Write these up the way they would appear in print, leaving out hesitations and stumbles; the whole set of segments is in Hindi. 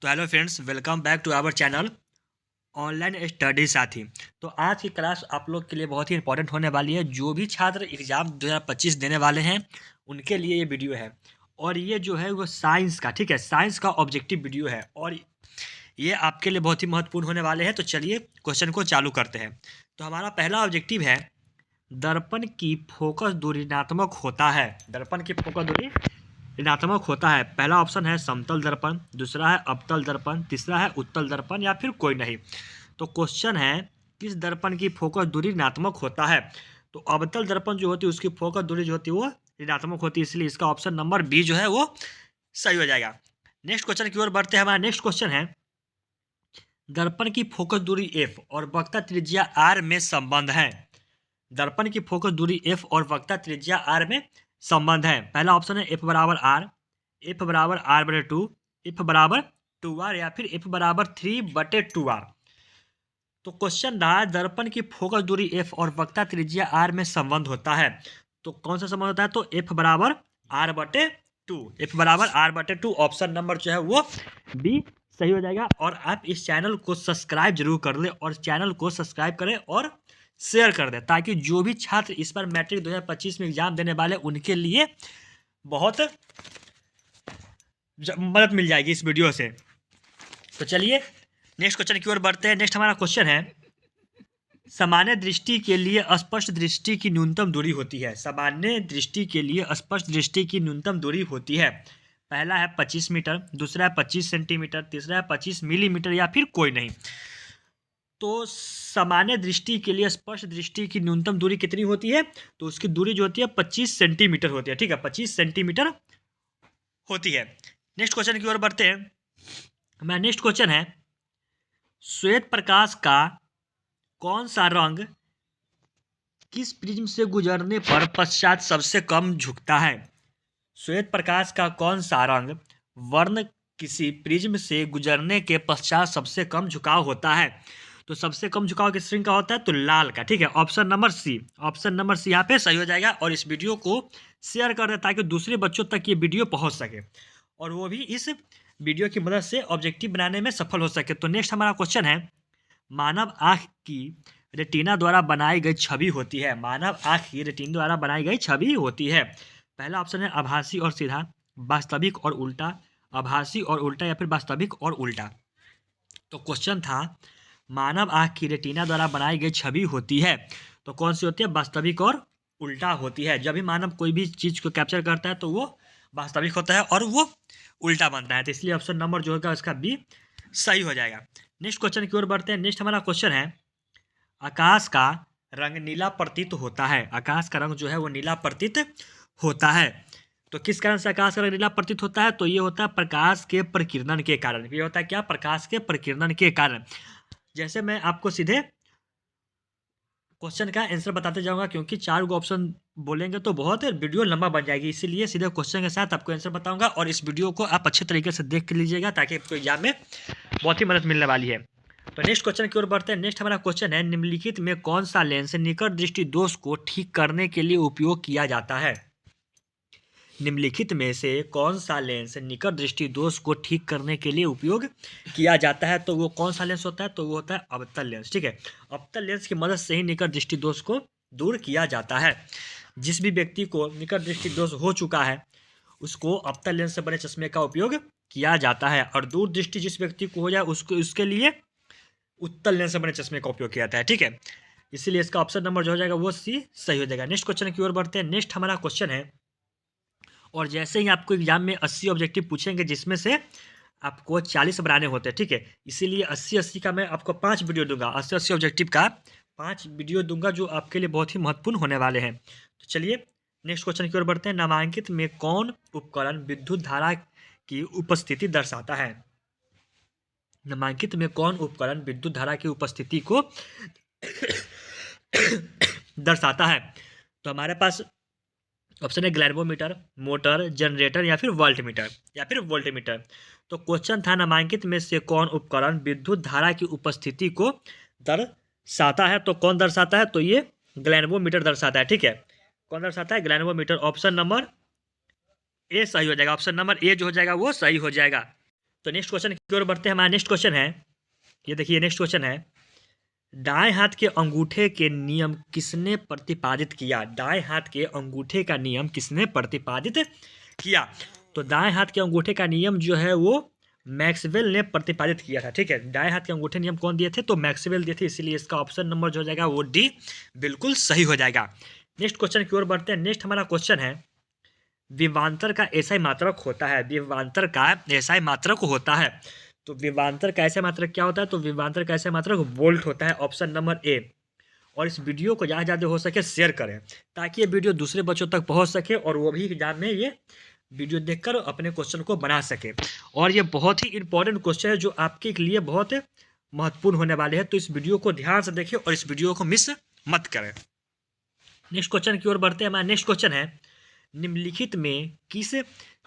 तो hello friends, welcome back to our channel online study Saathi. तो आज की क्लास आप लोग के लिए बहुत ही इंपॉर्टेंट होने वाली है। जो भी छात्र एग्ज़ाम 2025 देने वाले हैं उनके लिए ये वीडियो है। और ये जो है वो साइंस का, ठीक है, साइंस का ऑब्जेक्टिव वीडियो है और ये आपके लिए बहुत ही महत्वपूर्ण होने वाले हैं। तो चलिए क्वेश्चन को चालू करते हैं। तो हमारा पहला ऑब्जेक्टिव है, दर्पण की फोकस दूरी ऋणात्मक होता है। दर्पण की फोकस दूरी ऋणात्मक होता है। पहला ऑप्शन है समतल दर्पण, दूसरा है अवतल दर्पण, तीसरा है उत्तल दर्पण या फिर कोई नहीं। तो क्वेश्चन है, किस दर्पण की फोकस दूरी ऋणात्मक होता है? तो अवतल दर्पण जो होती है उसकी फोकस दूरी जो होती है वो ऋणात्मक होती है, इसलिए इसका ऑप्शन नंबर बी जो है वो सही हो जाएगा। नेक्स्ट क्वेश्चन की ओर बढ़ते हैं। हमारा नेक्स्ट क्वेश्चन है, दर्पण की फोकस दूरी एफ और वक्रता त्रिज्या आर में संबंध है। दर्पण की फोकस दूरी एफ और वक्रता त्रिज्या आर में संबंध है। पहला ऑप्शन है एफ बराबर आर, एफ बराबर आर बटे टू, एफ बराबर टू आर या फिर एफ बराबर 3/2 आर। तो क्वेश्चन रहा, दर्पण की फोकस दूरी एफ और वक्रता त्रिज्या आर में संबंध होता है। तो कौन सा संबंध होता है? तो एफ बराबर आर बटे टू, एफ बराबर आर बटे टू। ऑप्शन नंबर जो है वो बी सही हो जाएगा। और आप इस चैनल को सब्सक्राइब जरूर कर लें और चैनल को सब्सक्राइब करें और शेयर कर दें, ताकि जो भी छात्र इस बार मैट्रिक 2025 में एग्जाम देने वाले उनके लिए बहुत मदद मिल जाएगी इस वीडियो से। तो चलिए नेक्स्ट क्वेश्चन की ओर बढ़ते हैं। नेक्स्ट हमारा क्वेश्चन है, सामान्य दृष्टि के लिए स्पष्ट दृष्टि की न्यूनतम दूरी होती है। सामान्य दृष्टि के लिए स्पष्ट दृष्टि की न्यूनतम दूरी होती है। पहला है 25 मीटर, दूसरा है 25 सेंटीमीटर, तीसरा है 25 मिलीमीटर या फिर कोई नहीं। तो सामान्य दृष्टि के लिए स्पष्ट दृष्टि की न्यूनतम दूरी कितनी होती है? तो उसकी दूरी जो होती है 25 सेंटीमीटर होती है। ठीक है, 25 सेंटीमीटर होती है। नेक्स्ट क्वेश्चन की ओर बढ़ते हैं। हमारा नेक्स्ट क्वेश्चन है, श्वेत प्रकाश का कौन सा रंग किस प्रिज्म से गुजरने पर पश्चात सबसे कम झुकता है? श्वेत प्रकाश का कौन सा रंग वर्ण किसी प्रिज्म से गुजरने के पश्चात सबसे कम झुकाव होता है? तो सबसे कम झुकाव किस रंग का होता है? तो लाल का। ठीक है, option number C, option number C यहाँ पे सही हो जाएगा। और इस वीडियो को शेयर कर दें ताकि दूसरे बच्चों तक ये वीडियो पहुंच सके और वो भी इस वीडियो की मदद से ऑब्जेक्टिव बनाने में सफल हो सके। तो नेक्स्ट हमारा क्वेश्चन है, मानव आँख की रेटिना द्वारा बनाई गई छवि होती है। मानव आँख की रेटिना द्वारा बनाई गई छवि होती है। पहला ऑप्शन है आभासी और सीधा, वास्तविक और उल्टा, आभासी और उल्टा या फिर वास्तविक और उल्टा। तो क्वेश्चन था, मानव आँख की रेटिना द्वारा बनाई गई छवि होती है तो कौन सी होती है? वास्तविक और उल्टा होती है। जब भी मानव कोई भी चीज़ को कैप्चर करता है तो वो वास्तविक होता है और वो उल्टा बनता है। तो इसलिए ऑप्शन नंबर जो होगा उसका बी सही हो जाएगा। नेक्स्ट क्वेश्चन की ओर बढ़ते हैं। नेक्स्ट हमारा क्वेश्चन है, आकाश का रंग नीला प्रतीत होता है। आकाश का रंग जो है वो नीला प्रतीत होता है। तो किस कारण से आकाश का रंग नीला प्रतीत होता है? तो ये होता है प्रकाश के प्रकीर्णन के कारण। ये होता है क्या? प्रकाश के प्रकीर्णन के कारण। जैसे मैं आपको सीधे क्वेश्चन का आंसर बताते जाऊंगा, क्योंकि 4 गो ऑप्शन बोलेंगे तो बहुत वीडियो लंबा बन जाएगी, इसीलिए सीधे क्वेश्चन के साथ आपको आंसर बताऊंगा। और इस वीडियो को आप अच्छे तरीके से देख लीजिएगा ताकि आपको एग्जाम में बहुत ही मदद मिलने वाली है। तो नेक्स्ट क्वेश्चन की ओर बढ़ते हैं। नेक्स्ट हमारा क्वेश्चन है, निम्नलिखित में कौन सा लेंस निकट दृष्टि दोष को ठीक करने के लिए उपयोग किया जाता है? निम्नलिखित में से कौन सा लेंस निकट दृष्टि दोष को ठीक करने के लिए उपयोग किया जाता है? तो वो कौन सा लेंस होता है? तो वो होता है अवतल लेंस। ठीक है, अवतल लेंस की मदद से ही निकट दृष्टि दोष को दूर किया जाता है। जिस भी व्यक्ति को निकट दृष्टि दोष हो चुका है उसको अवतल लेंस से बने चश्मे का उपयोग किया जाता है, और दूर दृष्टि जिस व्यक्ति को हो जाए उसको उसके लिए उत्तल लेंस से बने चश्मे का उपयोग किया जाता है। ठीक है, इसीलिए इसका ऑप्शन नंबर जो हो जाएगा वो सी सही हो जाएगा। नेक्स्ट क्वेश्चन की ओर बढ़ते हैं। नेक्स्ट हमारा क्वेश्चन है, और जैसे ही आपको एग्जाम में 80 ऑब्जेक्टिव पूछेंगे जिसमें से आपको 40 बनाने होते हैं। ठीक है, इसीलिए 80-80 का मैं आपको 5 वीडियो दूंगा। 80-80 ऑब्जेक्टिव का 5 वीडियो दूंगा जो आपके लिए बहुत ही महत्वपूर्ण होने वाले हैं। तो चलिए नेक्स्ट क्वेश्चन की ओर बढ़ते हैं। नामांकित में कौन उपकरण विद्युत धारा की उपस्थिति दर्शाता है? नामांकित में कौन उपकरण विद्युत धारा की उपस्थिति को दर्शाता है? तो हमारे पास ऑप्शन है ग्लैन्वोमीटर, मोटर, जनरेटर या फिर वोल्टमीटर। तो क्वेश्चन था, नामांकित में से कौन उपकरण विद्युत धारा की उपस्थिति को दर्शाता है? तो कौन दर्शाता है? तो ये ग्लैन्वोमीटर दर्शाता है। ठीक है, कौन दर्शाता है? ग्लैन्वोमीटर। ऑप्शन नंबर ए सही हो जाएगा। ऑप्शन नंबर ए जो हो जाएगा वो सही हो जाएगा। तो नेक्स्ट क्वेश्चन की ओर बढ़ते हैं। हमारा नेक्स्ट क्वेश्चन है, ये देखिए नेक्स्ट क्वेश्चन है, दाएं हाथ के अंगूठे के नियम किसने प्रतिपादित किया? दाएं हाथ के अंगूठे का नियम किसने प्रतिपादित किया? तो दाएं हाथ के अंगूठे का नियम जो है वो मैक्सवेल ने प्रतिपादित किया था। ठीक है, दाएं हाथ के अंगूठे नियम कौन दिए थे? तो मैक्सवेल दिए थे, इसीलिए इसका ऑप्शन नंबर जो हो जाएगा वो डी बिल्कुल सही हो जाएगा। नेक्स्ट क्वेश्चन की ओर बढ़ते हैं। नेक्स्ट हमारा क्वेश्चन है, विभवांतर का एसआई मात्रक होता है। विभवांतर का एसआई मात्रक होता है। तो विभवांतर का एसआई मात्रक क्या होता है? तो विभवांतर का एसआई मात्रक वोल्ट होता है, ऑप्शन नंबर ए। और इस वीडियो को ज़्यादा ज़्यादा हो सके शेयर करें, ताकि ये वीडियो दूसरे बच्चों तक पहुंच सके और वो भी एग्जाम में ये वीडियो देखकर अपने क्वेश्चन को बना सके। और ये बहुत ही इंपॉर्टेंट क्वेश्चन है जो आपके लिए बहुत महत्वपूर्ण होने वाले हैं, तो इस वीडियो को ध्यान से देखें और इस वीडियो को मिस मत करें। नेक्स्ट क्वेश्चन की ओर बढ़ते हैं। हमारा नेक्स्ट क्वेश्चन है, निम्नलिखित में किस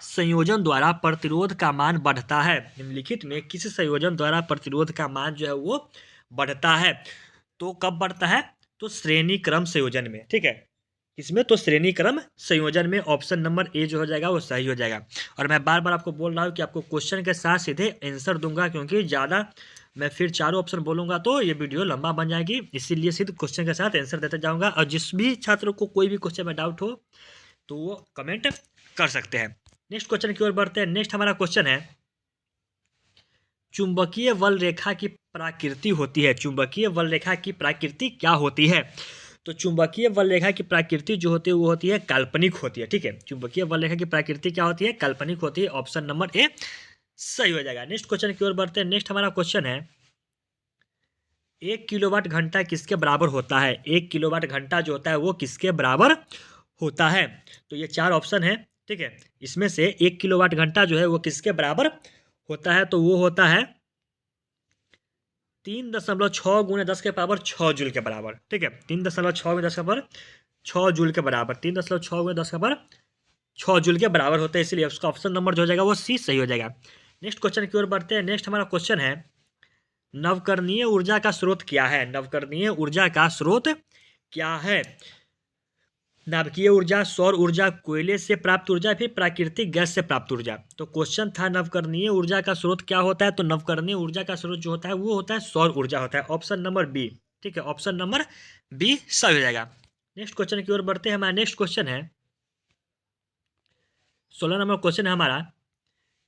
संयोजन द्वारा प्रतिरोध का मान बढ़ता है? निम्नलिखित में किस संयोजन द्वारा प्रतिरोध का मान जो है वो बढ़ता है? तो कब बढ़ता है? तो श्रेणी क्रम संयोजन में। ठीक है, इसमें तो श्रेणी क्रम संयोजन में ऑप्शन नंबर ए जो हो जाएगा वो सही हो जाएगा। और मैं बार बार आपको बोल रहा हूँ कि आपको क्वेश्चन के साथ सीधे आंसर दूंगा, क्योंकि ज़्यादा मैं फिर चारों ऑप्शन बोलूँगा तो ये वीडियो लंबा बन जाएगी, इसीलिए सीधे क्वेश्चन के साथ आंसर देते जाऊँगा। और जिस भी छात्र को कोई भी क्वेश्चन में डाउट हो तो वो कमेंट कर सकते हैं। नेक्स्ट क्वेश्चन की ओर बढ़ते हैं। नेक्स्ट हमारा क्वेश्चन है, चुंबकीय वल रेखा की प्रकृति होती है। चुंबकीय वल रेखा की प्रकृति क्या होती है? तो चुंबकीय वल रेखा की प्रकृति जो होती है वो होती है काल्पनिक होती है। ठीक है, चुंबकीय वल रेखा की प्रकृति क्या होती है? काल्पनिक होती है, ऑप्शन नंबर ए सही हो जाएगा। नेक्स्ट क्वेश्चन की ओर बढ़ते हैं। नेक्स्ट हमारा क्वेश्चन है, 1 किलोवाट घंटा किसके बराबर होता है? 1 किलोवाट घंटा जो होता है वो किसके बराबर होता है? तो ये चार ऑप्शन है। ठीक है, इसमें से 1 किलोवाट घंटा जो है वो किसके बराबर होता है? तो वो होता है 3.6 गुणे 10 के पावर 6 जूल के बराबर। ठीक है, 3.6 गुणे 10 के पावर 6 जूल के बराबर, 3.6 गुणे 10 के पावर 6 जूल के बराबर होता है, इसलिए उसका ऑप्शन नंबर जो हो जाएगा वो सी सही हो जाएगा। नेक्स्ट क्वेश्चन की ओर बढ़ते हैं। नेक्स्ट हमारा क्वेश्चन है, नवकरणीय ऊर्जा का स्रोत क्या है? नवकरणीय ऊर्जा का स्रोत क्या है? नाभिकीय ऊर्जा, सौर ऊर्जा, कोयले से प्राप्त ऊर्जा, फिर प्राकृतिक गैस से प्राप्त ऊर्जा। तो क्वेश्चन था नवकरणीय ऊर्जा का स्रोत क्या होता है? तो नवकरणीय ऊर्जा का स्रोत जो होता है वो होता है सौर ऊर्जा होता है, ऑप्शन नंबर बी। ठीक है, ऑप्शन नंबर बी सही हो जाएगा। नेक्स्ट क्वेश्चन की ओर बढ़ते हैं। हमारा नेक्स्ट क्वेश्चन है, 16 नंबर क्वेश्चन है हमारा,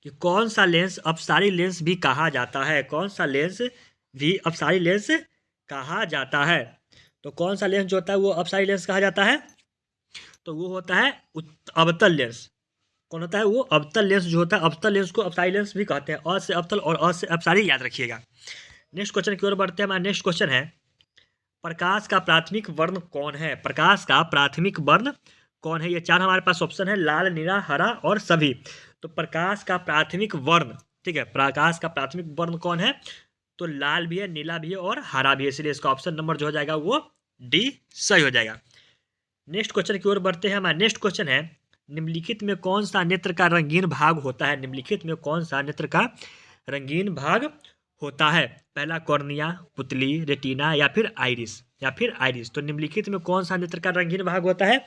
कि कौन सा लेंस अपसारी लेंस भी कहा जाता है? कौन सा लेंस भी अपसारी लेंस कहा जाता है? तो कौन सा लेंस जो होता है वो अपसारी लेंस कहा जाता है? तो वो होता है अवतल लेंस। कौन होता है? वो अवतल लेंस जो होता है, अवतल लेंस को अपसारी लेंस भी कहते हैं। अ से अवतल और अ से अपसारी याद रखिएगा। नेक्स्ट क्वेश्चन की ओर बढ़ते हैं। हमारा नेक्स्ट क्वेश्चन है, प्रकाश का प्राथमिक वर्ण कौन है? प्रकाश का प्राथमिक वर्ण कौन है? ये चार हमारे पास ऑप्शन है, लाल, नीला, हरा और सभी। तो प्रकाश का प्राथमिक वर्ण, ठीक है, प्रकाश का प्राथमिक वर्ण कौन है? तो लाल भी है, नीला भी है और हरा भी है, इसलिए इसका ऑप्शन नंबर जो हो जाएगा वो डी सही हो जाएगा। नेक्स्ट क्वेश्चन की ओर बढ़ते हैं। हमारा नेक्स्ट क्वेश्चन है, निम्नलिखित में कौन सा नेत्र का रंगीन भाग होता है? निम्नलिखित में कौन सा नेत्र का रंगीन भाग होता है? पहला कॉर्निया, पुतली, रेटिना या फिर आइरिस, या फिर आइरिस। तो निम्नलिखित में कौन सा नेत्र का रंगीन भाग होता है?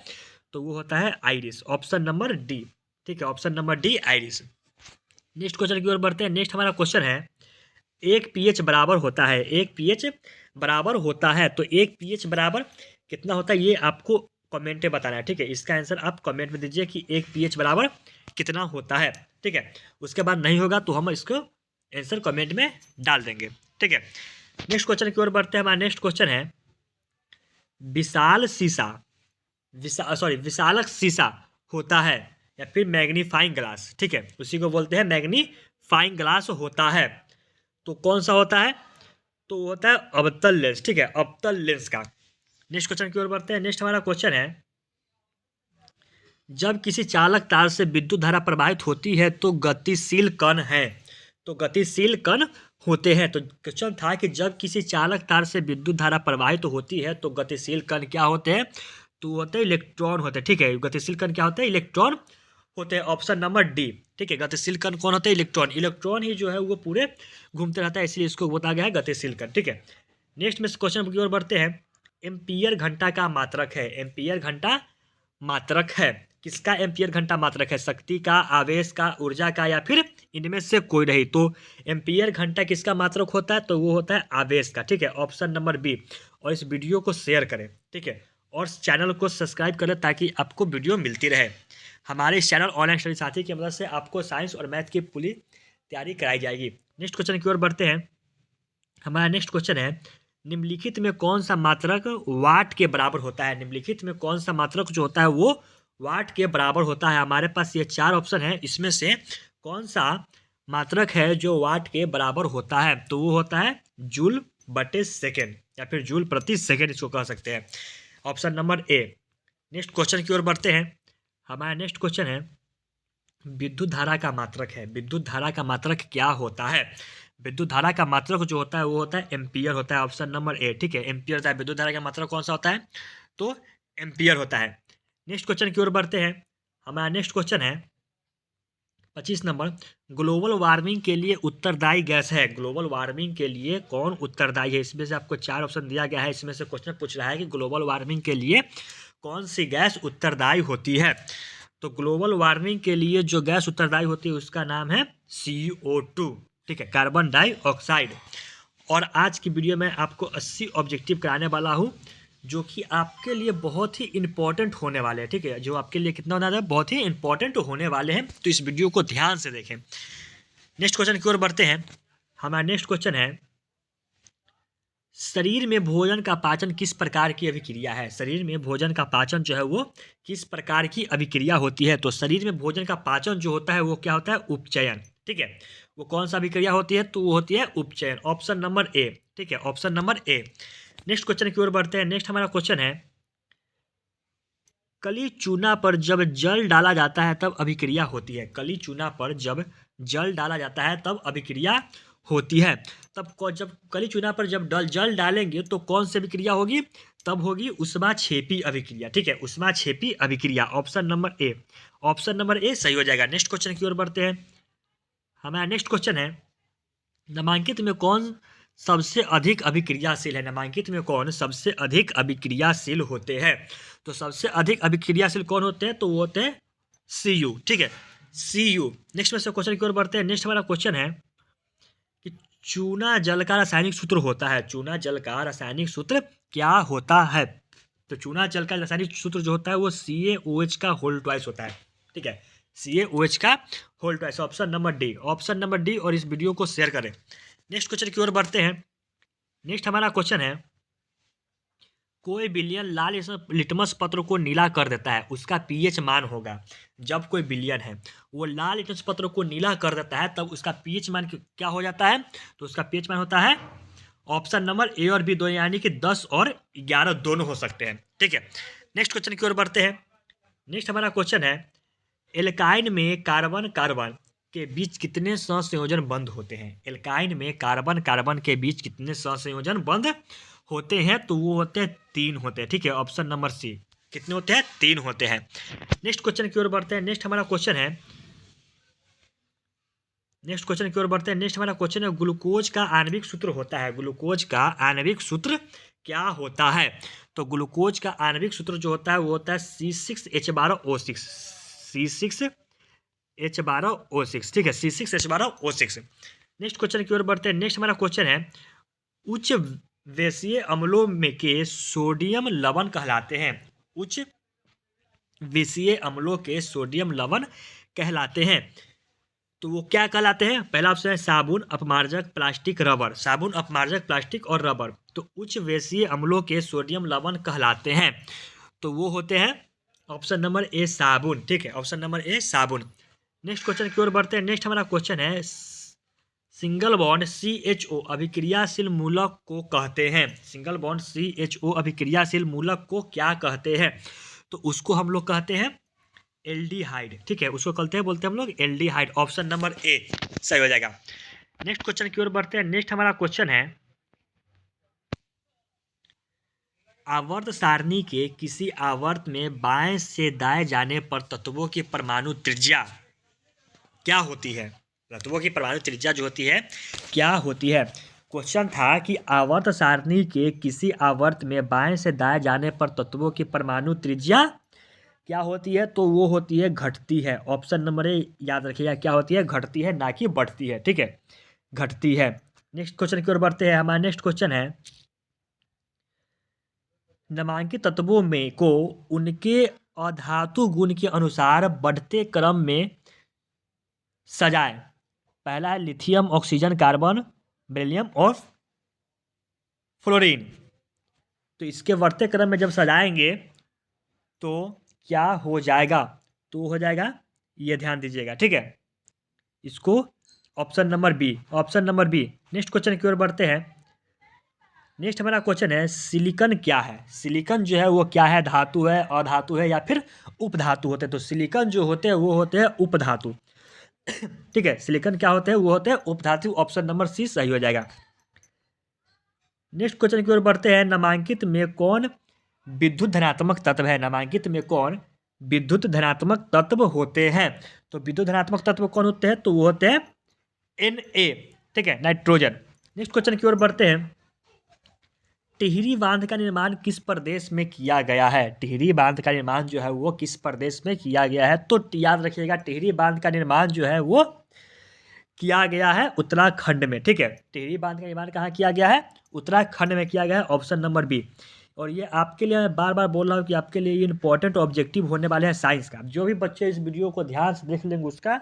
तो वो होता है आइरिस, ऑप्शन नंबर डी। ठीक है, option number D iris. Next question की ओर बढ़ते हैं। नेक्स्ट हमारा क्वेश्चन है, एक पीएच बराबर होता है, एक पीएच बराबर होता है, तो एक पीएच बराबर कितना होता है ये आपको कमेंट में बताना है। ठीक है, इसका आंसर आप कमेंट में दीजिए कि एक पीएच बराबर कितना होता है। ठीक है, उसके बाद नहीं होगा तो हम इसको आंसर कमेंट में डाल देंगे। ठीक है, नेक्स्ट क्वेश्चन की ओर बढ़ते हैं। हमारा नेक्स्ट क्वेश्चन है, विशाल शीशा, विशालक शीशा होता है या फिर मैग्नीफाइंग ग्लास। ठीक है, उसी को बोलते हैं मैग्नीफाइंग ग्लास होता है। तो कौन सा होता है? तो वो होता है अवतल लेंस। ठीक है, अवतल लेंस का। नेक्स्ट क्वेश्चन की ओर बढ़ते हैं। नेक्स्ट हमारा क्वेश्चन है, जब किसी चालक तार से विद्युत धारा प्रवाहित होती है तो गतिशील कण है, तो गतिशील कण होते हैं। तो क्वेश्चन था कि जब किसी चालक तार से विद्युत धारा प्रवाहित होती है तो गतिशील कण क्या होते हैं? तो होते हैं इलेक्ट्रॉन होते हैं। ठीक है, गतिशील कण क्या होते हैं? इलेक्ट्रॉन होते हैं, ऑप्शन नंबर डी। ठीक है, गतिशील कण कौन होते हैं? इलेक्ट्रॉन। इलेक्ट्रॉन ही जो है वो पूरे घूमते रहता है, इसलिए इसको बताया गया है गतिशील कण। ठीक है, नेक्स्ट में क्वेश्चन की ओर बढ़ते हैं। एम्पियर घंटा का मात्रक है, एम्पियर घंटा मात्रक है, किसका एम्पियर घंटा मात्रक है? शक्ति का, आवेश का, ऊर्जा का, या फिर इनमें से कोई नहीं। तो एम्पियर घंटा किसका मात्रक होता है? तो वो होता है आवेश का। ठीक है, ऑप्शन नंबर बी। और इस वीडियो को शेयर करें, ठीक है, और चैनल को सब्सक्राइब करें ताकि आपको वीडियो मिलती रहे। हमारे इस चैनल ऑनलाइन स्टडी साथी की मदद से आपको साइंस और मैथ की पूरी तैयारी कराई जाएगी। नेक्स्ट क्वेश्चन की ओर बढ़ते हैं। हमारा नेक्स्ट क्वेश्चन है, निम्नलिखित में कौन सा मात्रक वाट के बराबर होता है? निम्नलिखित में कौन सा मात्रक जो होता है वो वाट के बराबर होता है? हमारे पास ये 4 ऑप्शन है, इसमें से कौन सा मात्रक है जो वाट के बराबर होता है? तो वो होता है जूल बटे सेकेंड, या फिर जूल प्रति सेकेंड इसको कह सकते हैं। Option number A. Next question की ओर बढ़ते हैं। हमारा नेक्स्ट क्वेश्चन है, विद्युत धारा का मात्रक है। विद्युत धारा का मात्रक क्या होता है? विद्युत धारा का मात्रक जो होता है वो होता है एम्पियर होता है। ऑप्शन नंबर ए, ठीक है, एम्पियर होता है। विद्युत धारा का मात्रक कौन सा होता है? तो एम्पियर होता है। नेक्स्ट क्वेश्चन की ओर बढ़ते हैं। हमारा नेक्स्ट क्वेश्चन है 25 नंबर, ग्लोबल वार्मिंग के लिए उत्तरदायी गैस है। ग्लोबल वार्मिंग के लिए कौन उत्तरदायी है? इसमें से आपको 4 ऑप्शन दिया गया है, इसमें से क्वेश्चन पूछ रहा है कि ग्लोबल वार्मिंग के लिए कौन सी गैस उत्तरदायी होती है? तो ग्लोबल वार्मिंग के लिए जो गैस उत्तरदायी होती है उसका नाम है CO2, ठीक है, कार्बन डाइऑक्साइड। और आज की वीडियो में आपको 80 ऑब्जेक्टिव कराने वाला हूँ जो कि आपके लिए बहुत ही इंपॉर्टेंट होने वाले हैं, ठीक है, जो आपके लिए कितना होना है, बहुत ही इंपॉर्टेंट होने वाले हैं। तो इस वीडियो को ध्यान से देखें। नेक्स्ट क्वेश्चन की ओर बढ़ते हैं। हमारा नेक्स्ट क्वेश्चन है, शरीर में भोजन का पाचन किस प्रकार की अभिक्रिया है? शरीर में भोजन का पाचन जो है वो किस प्रकार की अभिक्रिया होती है? तो शरीर में भोजन का पाचन जो होता है वो क्या होता है? उपचयन, ठीक है। वो कौन सा अभिक्रिया होती है? तो वो होती है उपचयन। ऑप्शन नंबर ए, ठीक है, option number A. Next question की ओर बढ़ते हैं। नेक्स्ट हमारा क्वेश्चन है, कली चूना पर जब जल डाला जाता है तब अभिक्रिया होती है। कली चूना पर जब जल डाला जाता है तब अभिक्रिया होती है। जब कली चूना पर जब जल डालेंगे तो कौन सी अभिक्रिया होगी? तब होगी ऊष्माक्षेपी अभिक्रिया, ठीक है, ऊष्माक्षेपी अभिक्रिया। Option number A, option number A सही हो जाएगा। नेक्स्ट क्वेश्चन की ओर बढ़ते हैं। हमारा नेक्स्ट क्वेश्चन है, नामांकित में कौन सबसे अधिक अभिक्रियाशील है? नामांकित में कौन सबसे अधिक अभिक्रियाशील होते हैं? तो सबसे अधिक अभिक्रियाशील कौन होते हैं? तो वो होते हैं Cu, ठीक है, Cu। नेक्स्ट में से क्वेश्चन की ओर बढ़ते हैं। नेक्स्ट हमारा क्वेश्चन है कि चूना जल का रासायनिक सूत्र होता है। चूना जल का रासायनिक सूत्र क्या होता है? तो चूना जल का रासायनिक सूत्र जो होता है वो CaOH का होल ट्वाइस होता है, ठीक है, CaOH का whole twice. Option number D, option number D. और इस वीडियो को शेयर करें। नेक्स्ट क्वेश्चन की ओर बढ़ते हैं। नेक्स्ट हमारा क्वेश्चन है, कोई विलयन लाल लिटमस पत्र को नीला कर देता है, उसका pH मान होगा। जब कोई विलयन है वो लाल लिटमस पत्र को नीला कर देता है तब उसका pH मान क्या हो जाता है? तो उसका pH मान होता है ऑप्शन नंबर ए और बी दो, यानी कि 10 और 11 दोनों हो सकते हैं, ठीक है। नेक्स्ट क्वेश्चन की ओर बढ़ते हैं। नेक्स्ट हमारा क्वेश्चन है, एल्काइन में कार्बन कार्बन के बीच कितने सहसंयोजन बंद होते हैं? एल्काइन में कार्बन कार्बन के बीच कितने सहसंयोजन बंद होते हैं? तो वो होते हैं 3 होते हैं, ठीक है, ऑप्शन नंबर सी। कितने होते हैं? 3 होते हैं। नेक्स्ट क्वेश्चन की ओर बढ़ते हैं। नेक्स्ट हमारा क्वेश्चन है, नेक्स्ट क्वेश्चन की ओर बढ़ते हैं। नेक्स्ट हमारा क्वेश्चन है, ग्लूकोज का आणविक सूत्र होता है। ग्लूकोज का आणविक सूत्र क्या होता है? तो ग्लूकोज का आणविक सूत्र जो होता है वो होता है C6H12O6, C6H12O6, ठीक है, C6H12O6। नेक्स्ट क्वेश्चन की ओर बढ़ते हैं। नेक्स्ट हमारा क्वेश्चन है, उच्च वैसीय अम्लों में के सोडियम लवण कहलाते हैं। उच्च वैसीय अम्लों के सोडियम लवण कहलाते हैं, तो वो क्या कहलाते हैं? पहला ऑप्शन है साबुन, अपमार्जक, प्लास्टिक, रबर। साबुन, अपमार्जक, प्लास्टिक और रबर। तो उच्च वैसीय अम्लों के सोडियम लवण कहलाते हैं, तो वो होते हैं ऑप्शन नंबर ए साबुन, ठीक है, ऑप्शन नंबर ए साबुन। नेक्स्ट क्वेश्चन की ओर बढ़ते हैं। नेक्स्ट हमारा क्वेश्चन है, सिंगल बॉन्ड CHO अभिक्रियाशील मूलक को कहते हैं। सिंगल बॉन्ड CHO अभिक्रियाशील मूलक को क्या कहते हैं? तो उसको हम लोग कहते हैं एल्डिहाइड, ठीक है, उसको कहते हैं, बोलते हैं हम लोग एल्डिहाइड। ऑप्शन नंबर ए सही हो जाएगा। नेक्स्ट क्वेश्चन की ओर बढ़ते हैं। नेक्स्ट हमारा क्वेश्चन है, आवर्त सारणी के किसी आवर्त में बाएं से दाएं जाने पर तत्वों की परमाणु त्रिज्या क्या होती है? तत्वों की परमाणु त्रिज्या जो होती है क्या होती है? क्वेश्चन था कि आवर्त सारणी के किसी आवर्त में बाएं से दाएं जाने पर तत्वों की परमाणु त्रिज्या क्या होती है, तो वो होती है घटती है। ऑप्शन नंबर ए याद रखिएगा, क्या होती है, घटती है, ना कि बढ़ती है, ठीक है, घटती है। नेक्स्ट क्वेश्चन की ओर बढ़ते हैं। हमारा नेक्स्ट क्वेश्चन है, नामांकित तत्वों में को उनके अधातु गुण के अनुसार बढ़ते क्रम में सजाएं। पहला है लिथियम, ऑक्सीजन, कार्बन, बेरिलियम और फ्लोरीन। तो इसके बढ़ते क्रम में जब सजाएंगे तो क्या हो जाएगा, तो हो जाएगा, ये ध्यान दीजिएगा, ठीक है, इसको option number B, option number B. Next question की ओर बढ़ते हैं। नेक्स्ट हमारा क्वेश्चन है, सिलिकॉन क्या है। सिलिकॉन जो है वो क्या है, धातु है, अधातु है या फिर उपधातु होते हैं। तो सिलिकॉन जो होते हैं वो होते हैं उपधातु, ठीक है, सिलिकॉन क्या होते हैं, वो होते हैं उपधातु। ऑप्शन नंबर सी सही हो जाएगा। नेक्स्ट क्वेश्चन की ओर बढ़ते हैं। नामांकित में कौन विद्युत धनात्मक तत्व है। नामांकित में कौन विद्युत धनात्मक तत्व होते हैं। तो विद्युत धनात्मक तत्व कौन होते हैं, तो वो होते हैं Na, ठीक है, नाइट्रोजन। नेक्स्ट क्वेश्चन की ओर बढ़ते हैं। टिहरी बांध का निर्माण किस प्रदेश में किया गया है। टिहरी बांध का निर्माण जो है वो किस प्रदेश में किया गया है, तो याद रखिएगा, टिहरी बांध का निर्माण जो है वो किया गया है उत्तराखंड में, ठीक है। टिहरी बांध का निर्माण कहाँ किया गया है, उत्तराखंड में किया गया है। Option number B. और ये आपके लिए मैं बार बार बोल रहा हूँ कि आपके लिए ये इंपॉर्टेंट ऑब्जेक्टिव होने वाले हैं साइंस का। जो भी बच्चे इस वीडियो को ध्यान से देख लेंगे उसका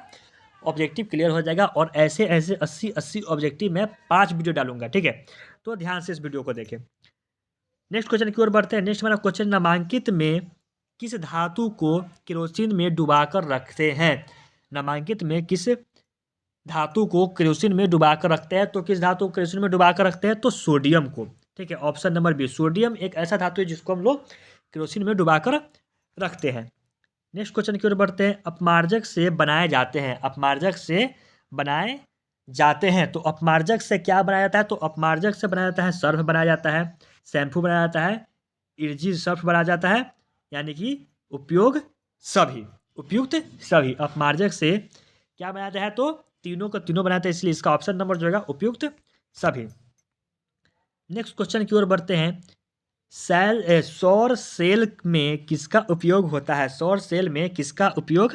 ऑब्जेक्टिव क्लियर हो जाएगा। और ऐसे ऐसे 80 ऑब्जेक्टिव मैं 5 वीडियो डालूंगा, ठीक है, तो ध्यान से इस वीडियो को देखें। नेक्स्ट क्वेश्चन की ओर बढ़ते हैं। नेक्स्ट हमारा क्वेश्चन, नामांकित में किस धातु को केरोसिन में डुबाकर रखते हैं। नामांकित में किस धातु को केरोसिन में डुबाकर रखते हैं। तो किस धातु को केरोसिन में डुबाकर रखते हैं, तो सोडियम को, ठीक है, ऑप्शन नंबर बी। सोडियम एक ऐसा धातु है जिसको हम लोग केरोसिन में डुबाकर रखते हैं। नेक्स्ट क्वेश्चन की ओर बढ़ते हैं। अपमार्जक से बनाए जाते हैं। अपमार्जक से बनाए जाते हैं। तो अपमार्जक से क्या बनाया जाता है, तो अपमार्जक से बनाया जाता है सर्फ बनाया जाता है, शैम्पू बनाया जाता है, इर्जी सर्फ बनाया जाता है, यानी कि उपयोग सभी, उपयुक्त सभी। अपमार्जक से क्या बनाया जाता है, तो तीनों का तीनों बनाते हैं, इसलिए इसका ऑप्शन नंबर जो है उपयुक्त सभी। नेक्स्ट क्वेश्चन की ओर बढ़ते हैं। सौर सेल में किसका उपयोग होता है। सौर सेल में किसका उपयोग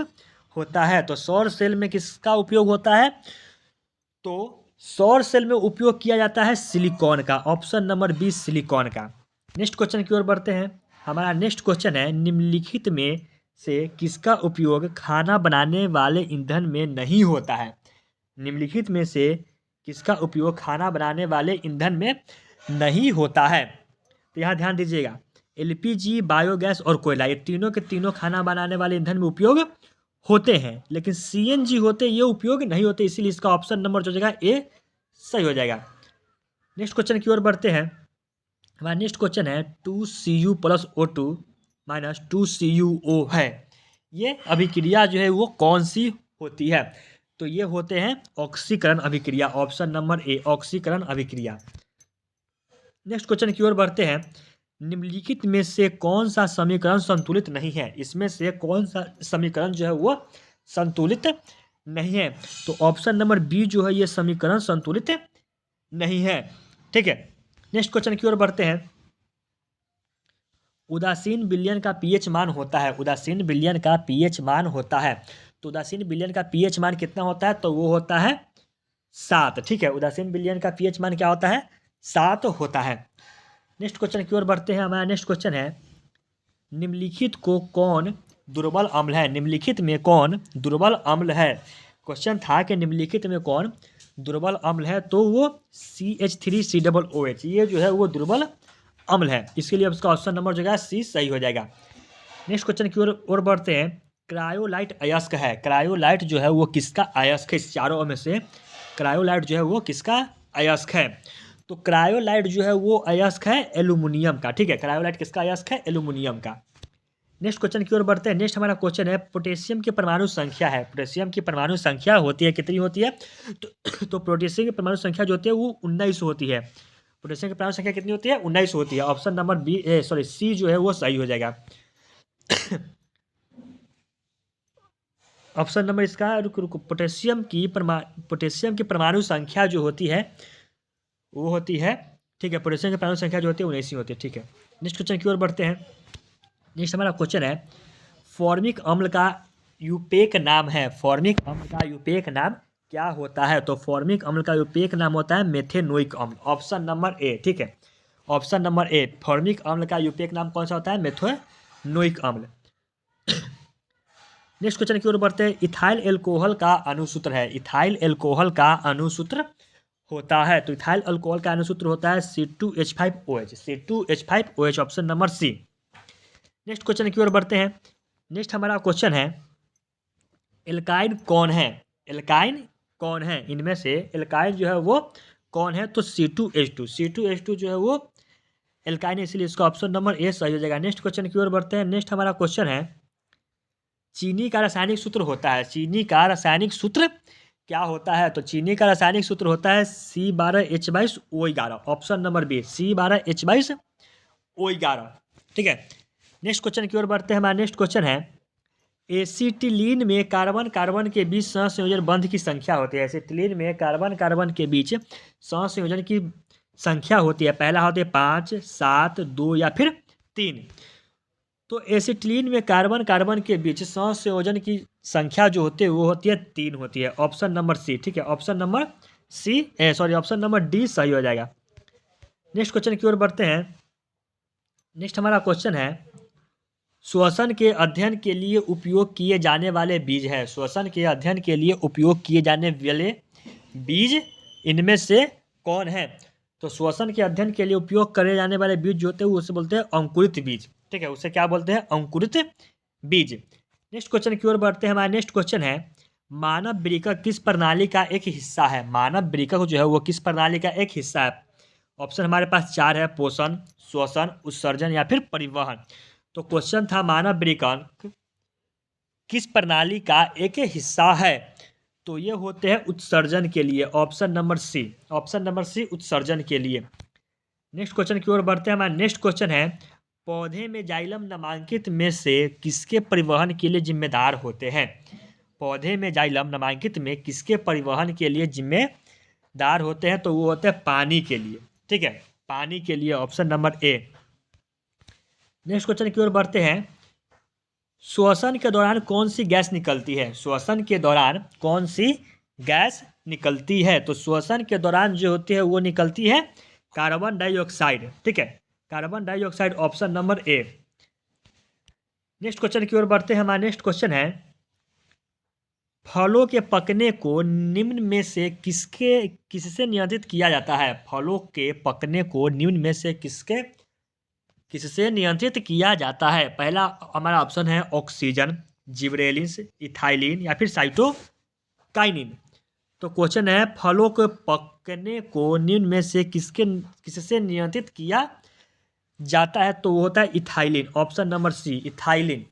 होता है। तो सौर सेल में किसका उपयोग होता है, तो सौर सेल में उपयोग किया जाता है सिलिकॉन का। ऑप्शन नंबर बी, सिलिकॉन का। नेक्स्ट क्वेश्चन की ओर बढ़ते हैं। हमारा नेक्स्ट क्वेश्चन है, निम्नलिखित में से किसका उपयोग खाना बनाने वाले ईंधन में नहीं होता है। निम्नलिखित में से किसका उपयोग खाना बनाने वाले ईंधन में नहीं होता है। तो यहाँ ध्यान दीजिएगा, एलपीजी, बायोगैस और कोयला, ये तीनों के तीनों खाना बनाने वाले ईंधन में उपयोग होते हैं, लेकिन सीएनजी होते ये उपयोग नहीं होते, इसीलिए इसका ऑप्शन नंबर जो हो जाएगा ए सही हो जाएगा। नेक्स्ट क्वेश्चन की ओर बढ़ते हैं। हमारा नेक्स्ट क्वेश्चन है, 2Cu + O2 - 2CuO है। ये अभिक्रिया जो है वो कौन सी होती है, तो ये होते हैं ऑक्सीकरण अभिक्रिया। ऑप्शन नंबर ए, ऑक्सीकरण अभिक्रिया। नेक्स्ट क्वेश्चन की ओर बढ़ते हैं। निम्नलिखित में से कौन सा समीकरण संतुलित नहीं है। इसमें से कौन सा समीकरण जो है वो संतुलित नहीं है, तो ऑप्शन नंबर बी जो है ये समीकरण संतुलित नहीं है, ठीक है। नेक्स्ट क्वेश्चन की ओर बढ़ते हैं। उदासीन विलयन का पीएच मान होता है। उदासीन विलयन का पीएच मान होता है, तो उदासीन विलयन का पीएच मान कितना होता है, तो वो होता है 7, ठीक है। उदासीन विलयन का पीएच मान क्या होता है, 7 होता है। नेक्स्ट क्वेश्चन की ओर बढ़ते हैं। हमारा नेक्स्ट क्वेश्चन है, निम्नलिखित को कौन दुर्बल अम्ल है। निम्नलिखित में कौन दुर्बल अम्ल है। क्वेश्चन था कि निम्नलिखित में कौन दुर्बल अम्ल है, तो वो CH3COOH, ये जो है वो दुर्बल अम्ल है, इसके लिए उसका ऑप्शन नंबर जो है सी सही हो जाएगा। नेक्स्ट क्वेश्चन की ओर बढ़ते हैं। क्रायोलाइट अयस्क है। क्रायोलाइट जो है वो किसका अयस्क है। इस चारों में से क्रायोलाइट जो है वो किसका अयस्क है, तो क्रायोलाइट जो है वो अयस्क है एल्यूमिनियम का, ठीक है। क्रायोलाइट किसका अयस्क है, एल्यूमिनियम का। नेक्स्ट क्वेश्चन की ओर बढ़ते हैं। नेक्स्ट हमारा क्वेश्चन है, पोटेशियम की परमाणु संख्या है। पोटेशियम की परमाणु संख्या होती है, कितनी होती है, तो पोटेशियम की परमाणु संख्या जो होती है वो 19 होती है। पोटेशियम की परमाणु संख्या कितनी होती है, 19 होती है। ऑप्शन नंबर सी जो है वो सही हो जाएगा। ऑप्शन नंबर इसका रुको, पोटेशियम की परमाणु संख्या जो होती है वो होती है, ठीक है, पोटेशियम की परमाणु संख्या जो होती है 19 होती है, ठीक है। नेक्स्ट क्वेश्चन की ओर बढ़ते हैं। नेक्स्ट हमारा क्वेश्चन है, फॉर्मिक अम्ल का यूपेक नाम है। फॉर्मिक अम्ल का यूपेक नाम क्या होता है? तो फॉर्मिक अम्ल का यूपेक नाम होता है मेथेनोइक अम्ल। ऑप्शन नंबर ए, ठीक है, ऑप्शन नंबर ए, फॉर्मिक अम्ल का यूपेक नाम कौन सा होता है? मेथेनोइक अम्ल। नेक्स्ट क्वेश्चन की ओर बढ़ते हैं। इथाइल एल्कोहल का अणुसूत्र है। इथाइल एल्कोहल का अणुसूत्र होता है, तो इथाइल अल्कोहल का अणुसूत्र होता है C2H5OH। C2H5OH, option number C. Next question की ओर बढ़ते हैं। नेक्स्ट हमारा क्वेश्चन है, एल्काइन कौन है? एल्काइन कौन है? इनमें से एल्काइन जो है वो कौन है? तो C2H2। C2H2 जो है वो एल्काइन है, इसलिए इसका ऑप्शन नंबर ए सही हो जाएगा। नेक्स्ट क्वेश्चन की ओर बढ़ते हैं। नेक्स्ट हमारा क्वेश्चन है, चीनी का रासायनिक सूत्र होता है। चीनी का रासायनिक सूत्र क्या होता है? तो चीनी का रासायनिक सूत्र होता है C12H22O11। Option number B, C12H22O11। ठीक है, नेक्स्ट क्वेश्चन की ओर बढ़ते हैं। हमारा नेक्स्ट क्वेश्चन है, एसिटिलीन में कार्बन कार्बन के बीच सहसंयोजन बंध की संख्या होती है। एसिटिलीन में कार्बन कार्बन के बीच सहसंयोजन की संख्या होती है। पहला होती है 5, 7, 2 या फिर 3। तो एसिटिलीन में कार्बन कार्बन के बीच सहसंयोजन की संख्या जो होती है वो होती है 3 होती है। ऑप्शन नंबर सी, ठीक है, option number C, option number D सही हो जाएगा। नेक्स्ट क्वेश्चन की ओर बढ़ते हैं। नेक्स्ट हमारा क्वेश्चन है, श्वसन के अध्ययन के लिए उपयोग किए जाने वाले बीज है। श्वसन के अध्ययन के लिए उपयोग किए जाने वाले बीज इनमें से कौन है? तो श्वसन के अध्ययन के लिए उपयोग करे जाने वाले बीज जो होते हैं उसे बोलते हैं अंकुरित बीज। ठीक है, उसे क्या बोलते हैं? अंकुरित बीज। नेक्स्ट क्वेश्चन की ओर बढ़ते हैं। हमारा नेक्स्ट क्वेश्चन है, मानव वृक्क किस प्रणाली का एक हिस्सा है? मानव वृक्क जो है वो किस प्रणाली का एक हिस्सा है? ऑप्शन हमारे पास 4 है, पोषण, श्वसन, उत्सर्जन या फिर परिवहन। तो क्वेश्चन था, मानव वृक्क किस प्रणाली का एक हिस्सा है? तो ये होते हैं उत्सर्जन के लिए। Option number C, option number C, उत्सर्जन के लिए। नेक्स्ट क्वेश्चन की ओर बढ़ते हैं। हमारा नेक्स्ट क्वेश्चन है, पौधे में जाइलम नामांकित में से किसके परिवहन के लिए जिम्मेदार होते हैं? पौधे में जाइलम नामांकित में किसके परिवहन के लिए जिम्मेदार होते हैं? तो वो होते हैं पानी के लिए। ठीक है, पानी के लिए, option number A. Next question की ओर बढ़ते हैं। श्वसन के दौरान कौन सी गैस निकलती है? श्वसन के दौरान कौन सी गैस निकलती है? तो श्वसन के दौरान जो होती है वो निकलती है कार्बन डाइऑक्साइड। ठीक है, carbon dioxide, option number A. Next question की ओर बढ़ते हैं। हमारा नेक्स्ट क्वेश्चन है, फलों के पकने को निम्न में से किससे नियंत्रित किया जाता है? फलों के पकने को निम्न में से किससे नियंत्रित किया जाता है? पहला हमारा ऑप्शन है ऑक्सीजन, जिबरेलिन, इथाइलिन या फिर साइटोकाइनिन। तो क्वेश्चन है, फलों के पकने को निम्न में से किससे नियंत्रित किया जाता है? तो वो होता है ethylene. Option number C, ethylene.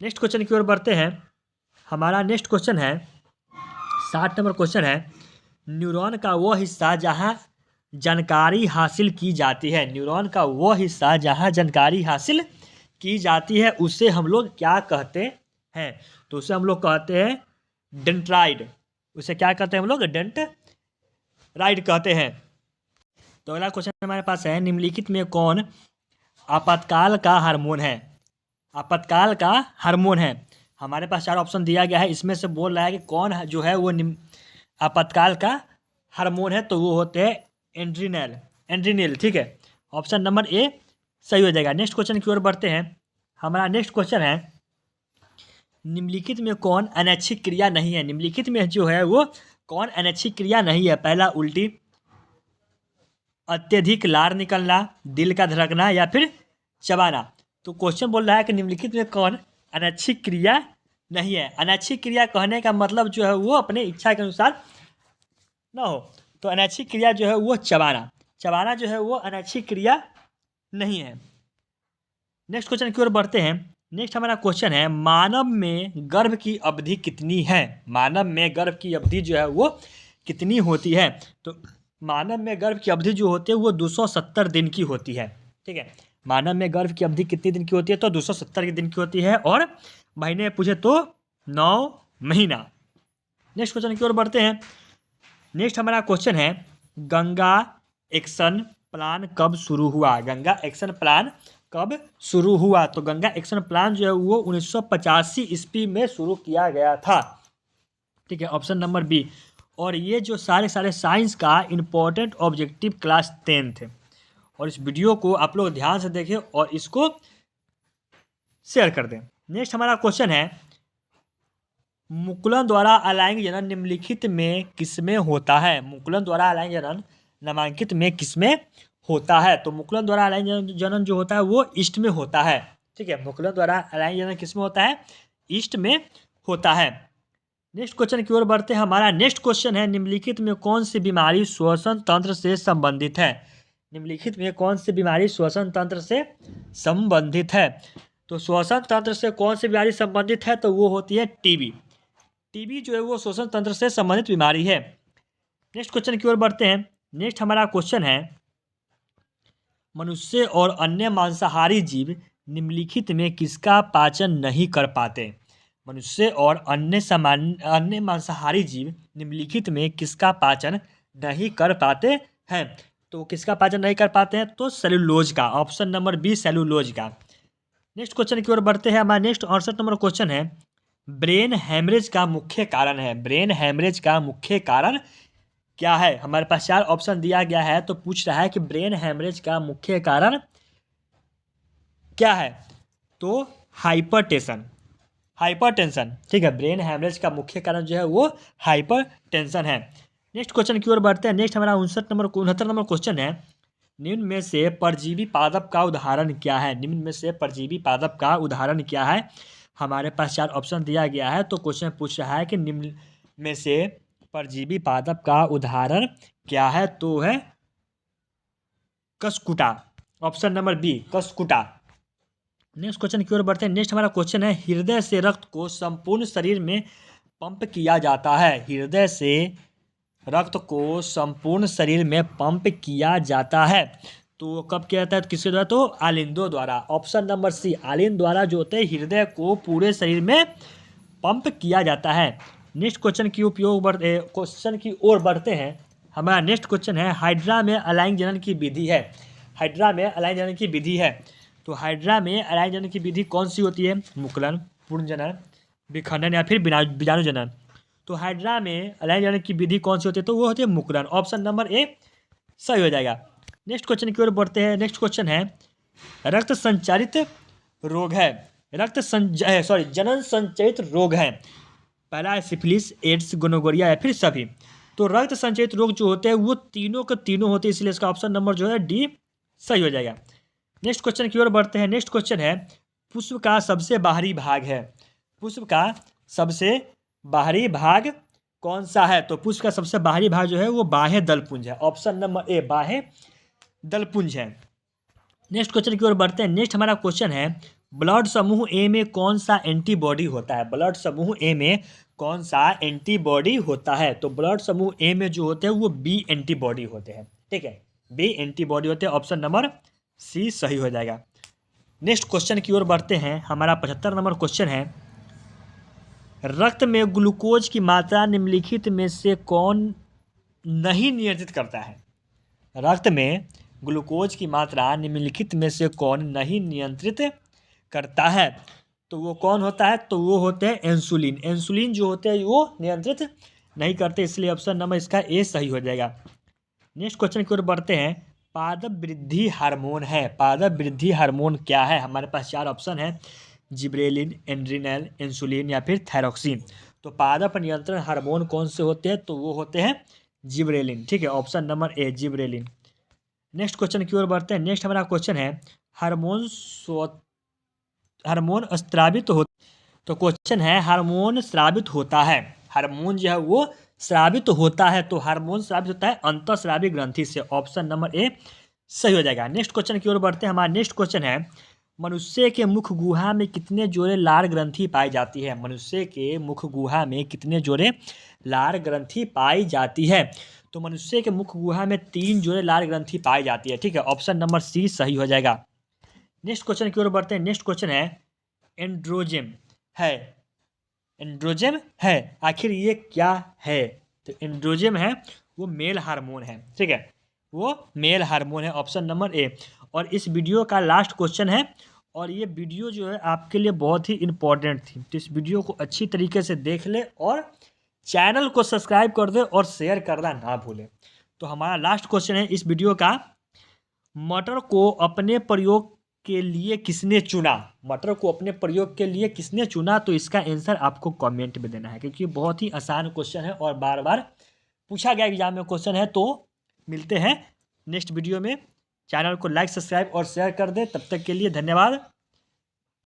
Next question की ओर बढ़ते हैं। हमारा नेक्स्ट क्वेश्चन है, 60 नंबर क्वेश्चन है, न्यूरॉन का वो हिस्सा जहाँ जानकारी हासिल की जाती है। न्यूरॉन का वो हिस्सा जहाँ जानकारी हासिल की जाती है उसे हम लोग क्या कहते हैं? तो उसे हम लोग कहते हैं डेंड्राइट। उसे क्या कहते हैं हम लोग? डेंड्राइट कहते हैं। तो अगला क्वेश्चन हमारे पास है, निम्नलिखित में कौन आपातकाल का हार्मोन है? आपातकाल का हार्मोन है। हमारे पास 4 ऑप्शन दिया गया है, इसमें से बोल रहा है कि कौन जो है वो आपातकाल का हार्मोन है? तो वो होते हैं एड्रिनल। ठीक है, ऑप्शन नंबर ए सही हो जाएगा। नेक्स्ट क्वेश्चन की ओर बढ़ते हैं। हमारा नेक्स्ट क्वेश्चन है, निम्नलिखित में कौन अनैच्छिक क्रिया नहीं है? निम्नलिखित में जो है वो कौन अनैच्छिक क्रिया नहीं है? पहला उल्टी, अत्यधिक लार निकलना, दिल का धड़कना या फिर चबाना। तो क्वेश्चन बोल रहा है कि निम्नलिखित में कौन अनैच्छिक क्रिया नहीं है? अनैच्छिक क्रिया कहने का मतलब जो है वो अपने इच्छा के अनुसार ना हो। तो अनैच्छिक क्रिया जो है वो चबाना जो है वो अनैच्छिक क्रिया नहीं है। नेक्स्ट क्वेश्चन की ओर बढ़ते हैं। नेक्स्ट हमारा क्वेश्चन है, मानव में गर्भ की अवधि कितनी है? मानव में गर्भ की अवधि जो है वो कितनी होती है? तो मानव में गर्भ की अवधि जो होती है वो 270 दिन की होती है। ठीक है, मानव में गर्भ की अवधि कितनी दिन की होती है? तो 270 दिन की होती है, और महीने पूछे तो 9 महीना। नेक्स्ट क्वेश्चन की ओर बढ़ते हैं। नेक्स्ट हमारा क्वेश्चन है, गंगा एक्शन प्लान कब शुरू हुआ? गंगा एक्शन प्लान कब शुरू हुआ? तो गंगा एक्शन प्लान जो है वो 1985 ईस्वी में शुरू किया गया था। ठीक है, ऑप्शन नंबर बी। और ये जो सारे साइंस का इम्पोर्टेंट ऑब्जेक्टिव क्लास 10 थे। और इस वीडियो को आप लोग ध्यान से देखें और इसको शेयर कर दें। नेक्स्ट हमारा क्वेश्चन है, मुकुलन द्वारा अलाइंग जनन निम्नलिखित में किसमें होता है? मुकुलन द्वारा अलाइंग जनन नामांकित में किसमें होता है? तो मुकुलन द्वारा अलाइंग जनन जो होता है वो ईस्ट में होता है। ठीक है, मुकुलन द्वारा अलाइंग जनन किस में होता है? ईस्ट में होता है। नेक्स्ट क्वेश्चन की ओर बढ़ते हैं। हमारा नेक्स्ट क्वेश्चन है, निम्नलिखित में कौन सी बीमारी श्वसन तंत्र से संबंधित है? निम्नलिखित में कौन सी बीमारी श्वसन तंत्र से संबंधित है? तो श्वसन तंत्र से कौन सी बीमारी संबंधित है? तो वो होती है टीबी। टीबी जो है वो श्वसन तंत्र से संबंधित बीमारी है। नेक्स्ट क्वेश्चन की ओर बढ़ते हैं। नेक्स्ट हमारा क्वेश्चन है, मनुष्य और अन्य मांसाहारी जीव निम्नलिखित में किसका पाचन नहीं कर पाते? मनुष्य और अन्य मांसाहारी जीव निम्नलिखित में किसका पाचन नहीं कर पाते हैं? तो किसका पाचन नहीं कर पाते हैं? तो सेलुलोज का। ऑप्शन नंबर बी, सेलुलोज का। नेक्स्ट क्वेश्चन की ओर बढ़ते हैं। हमारा नेक्स्ट 68 नंबर क्वेश्चन है, ब्रेन हैमरेज का मुख्य कारण है। ब्रेन हैमरेज का मुख्य कारण क्या है? हमारे पास 4 ऑप्शन दिया गया है। तो पूछ रहा है कि ब्रेन हैमरेज का मुख्य कारण क्या है? तो हाइपरटेंशन। ठीक है, ब्रेन हैमरेज का मुख्य कारण जो है वो हाइपरटेंशन है। नेक्स्ट क्वेश्चन की ओर बढ़ते हैं। नेक्स्ट हमारा 69 नंबर क्वेश्चन है, निम्न में से परजीवी पादप का उदाहरण क्या है? निम्न में से परजीवी पादप का उदाहरण क्या है? हमारे पास 4 ऑप्शन दिया गया है। तो क्वेश्चन पूछ रहा है कि निम्न में से परजीवी पादप का उदाहरण क्या है? तो है cuscuta. Option number B, cuscuta. Next question की ओर बढ़ते हैं। नेक्स्ट हमारा क्वेश्चन है, हृदय से रक्त को संपूर्ण शरीर में पंप किया जाता है। हृदय से रक्त को संपूर्ण शरीर में पंप किया जाता है। तो कब किया जाता है? किसके द्वारा? तो आलिंदों द्वारा। ऑप्शन नंबर सी, आलिंद द्वारा जो होते हैं हृदय को पूरे शरीर में पंप किया जाता है। नेक्स्ट क्वेश्चन की ओर बढ़ते हैं। हमारा नेक्स्ट क्वेश्चन है, हाइड्रा में अलाइंग जनन की विधि है। हाइड्रा में अलाइंग जनन की विधि है। तो हाइड्रा में अलाइंग जनन की विधि कौन सी होती है? मुकुलन, पुंजनन, विखंडन या फिर बीजाणुजनन। तो हाइड्रा में अलाइंग जनन की विधि कौन सी होती है? तो वो होती है मुकुलन। ऑप्शन नंबर ए सही हो जाएगा। नेक्स्ट क्वेश्चन की ओर बढ़ते हैं। नेक्स्ट क्वेश्चन है, रक्त संचारित रोग है। जनन संचयित रोग है। पहला है सिफिलिस, एड्स, गोनोगोरिया या फिर सभी। तो रक्त संचयित रोग जो होते हैं वो तीनों के तीनों होते हैं, इसलिए इसका ऑप्शन नंबर जो है डी सही हो जाएगा। नेक्स्ट क्वेश्चन की ओर बढ़ते हैं। नेक्स्ट क्वेश्चन है, पुष्प का सबसे बाहरी भाग है। पुष्प का सबसे बाहरी भाग कौन सा है? तो पुष्प का सबसे बाहरी भाग जो है वो बाह्य दलपुंज है। ऑप्शन नंबर ए, बाह्य दलपुंज है। नेक्स्ट क्वेश्चन की ओर बढ़ते हैं। नेक्स्ट हमारा क्वेश्चन है, ब्लड समूह ए में कौन सा एंटीबॉडी होता है? ब्लड समूह ए में कौन सा एंटीबॉडी होता है? तो ब्लड समूह ए में जो होते हैं वो बी एंटीबॉडी होते हैं। ठीक है, बी एंटीबॉडी होते हैं। ऑप्शन नंबर सी सही हो जाएगा। नेक्स्ट क्वेश्चन की ओर बढ़ते हैं। हमारा 75 नंबर क्वेश्चन है, रक्त में ग्लूकोज की मात्रा निम्नलिखित में से कौन नहीं नियंत्रित करता है? रक्त में ग्लूकोज की मात्रा निम्नलिखित में से कौन नहीं नियंत्रित करता है? तो वो कौन होता है? तो वो होते हैं इंसुलिन। इंसुलिन जो होते हैं वो नियंत्रित नहीं करते, इसलिए ऑप्शन नंबर इसका ए सही हो जाएगा। नेक्स्ट क्वेश्चन की ओर बढ़ते हैं। पादप वृद्धि हार्मोन है। पादप वृद्धि हार्मोन क्या है? हमारे पास 4 ऑप्शन है, जिब्रेलिन, एड्रिनल, इंसुलिन या फिर थायरोक्सिन। तो पादप नियंत्रण हार्मोन कौन से होते हैं? तो वो होते हैं जिब्रेलिन। ठीक है, option number A, gibberellin. Next question की ओर बढ़ते हैं। नेक्स्ट हमारा क्वेश्चन है, हार्मोन स्रावित हो। तो क्वेश्चन है, हार्मोन स्रावित होता है। हार्मोन जो है वो स्रावित होता है। तो हार्मोन स्रावित होता है अंतःस्रावी ग्रंथि से। ऑप्शन नंबर ए सही हो जाएगा। नेक्स्ट क्वेश्चन की ओर बढ़ते हैं। हमारा नेक्स्ट क्वेश्चन है, मनुष्य के मुख गुहा में कितने जोड़े लार ग्रंथि पाई जाती है? मनुष्य के मुख गुहा में कितने जोड़े लार ग्रंथि पाई जाती है? तो मनुष्य के मुख गुहा में 3 जोड़े लार ग्रंथि पाई जाती है। ठीक है, ऑप्शन नंबर सी सही हो जाएगा। नेक्स्ट क्वेश्चन की ओर बढ़ते हैं। नेक्स्ट क्वेश्चन है, एंड्रोजन है। एंड्रोजन है, आखिर ये क्या है? तो एंड्रोजन है वो मेल हार्मोन है। ठीक है, वो मेल हार्मोन है। Option number A. और इस वीडियो का लास्ट क्वेश्चन है, और ये वीडियो जो है आपके लिए बहुत ही इम्पोर्टेंट थी, तो इस वीडियो को अच्छी तरीके से देख ले और चैनल को सब्सक्राइब कर दे और शेयर करना ना भूले। तो हमारा लास्ट क्वेश्चन है इस वीडियो का, मटर को अपने प्रयोग के लिए किसने चुना? मटर को अपने प्रयोग के लिए किसने चुना? तो इसका आंसर आपको कमेंट में देना है, क्योंकि बहुत ही आसान क्वेश्चन है और बार बार पूछा गया एग्जाम में क्वेश्चन है। तो मिलते हैं नेक्स्ट वीडियो में। चैनल को लाइक, सब्सक्राइब और शेयर कर दे। तब तक के लिए धन्यवाद।